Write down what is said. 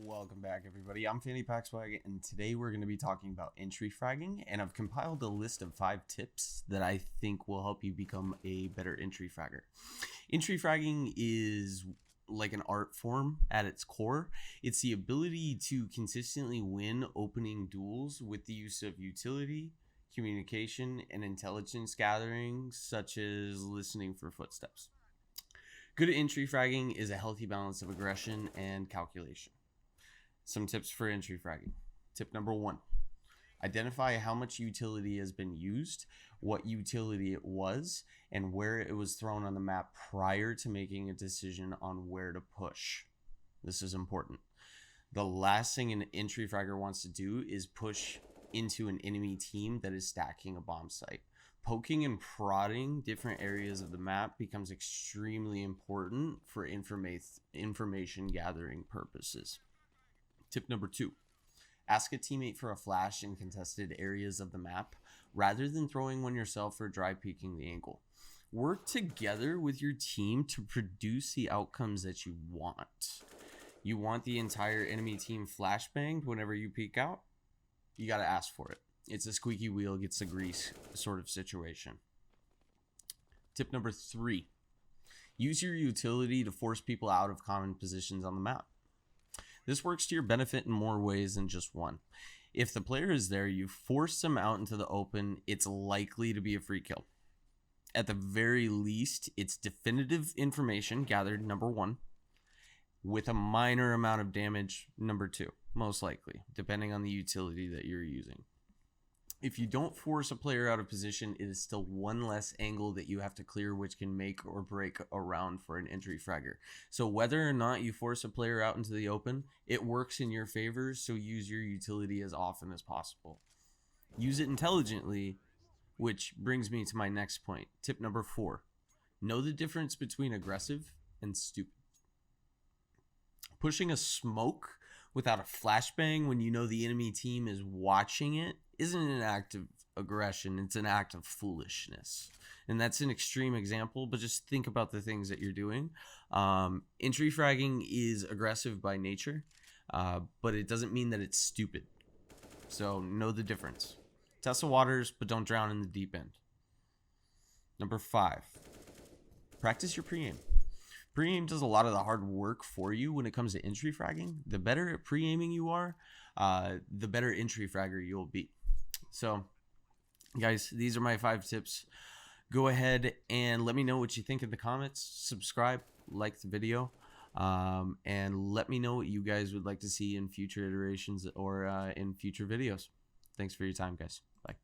Welcome back, everybody. I'm Fanny Paxwag, and today we're going to be talking about entry fragging, and I've compiled a list of 5 tips that I think will help you become a better entry fragger. Entry fragging is like an art form at its core. It's the ability to consistently win opening duels with the use of utility, communication, and intelligence gathering, such as listening for footsteps. Good entry fragging is a healthy balance of aggression and calculation. Some tips for entry fragging. Tip number 1. Identify how much utility has been used, what utility it was, and where it was thrown on the map prior to making a decision on where to push. This is important. The last thing an entry fragger wants to do is push into an enemy team that is stacking a bomb site. Poking and prodding different areas of the map becomes extremely important for information gathering purposes. Tip number 2. Ask a teammate for a flash in contested areas of the map rather than throwing one yourself or dry peeking the angle. Work together with your team to produce the outcomes that you want. You want the entire enemy team flashbanged whenever you peek out? You got to ask for it. It's a squeaky wheel gets the grease sort of situation. Tip number 3. Use your utility to force people out of common positions on the map. This works to your benefit in more ways than just one. If the player is there, you force them out into the open, it's likely to be a free kill. At the very least, it's definitive information gathered, number 1, with a minor amount of damage, number 2, most likely, depending on the utility that you're using. If you don't force a player out of position, it is still one less angle that you have to clear, which can make or break a round for an entry fragger. So whether or not you force a player out into the open, it works in your favor, so use your utility as often as possible. Use it intelligently, which brings me to my next point. Tip number 4. Know the difference between aggressive and stupid. Pushing a smoke without a flashbang when you know the enemy team is watching it isn't an act of aggression, it's an act of foolishness. And that's an extreme example, but just think about the things that you're doing. Entry fragging is aggressive by nature, but it doesn't mean that it's stupid. So know the difference. Test the waters, but don't drown in the deep end. Number 5. Practice your pre-aim. Pre-aim does a lot of the hard work for you when it comes to entry fragging. The better at pre-aiming you are, the better entry fragger you'll be. So, guys, these are my 5 tips. Go ahead and let me know what you think in the comments. Subscribe, like the video, and let me know what you guys would like to see in future iterations or in future videos. Thanks for your time, guys. Bye.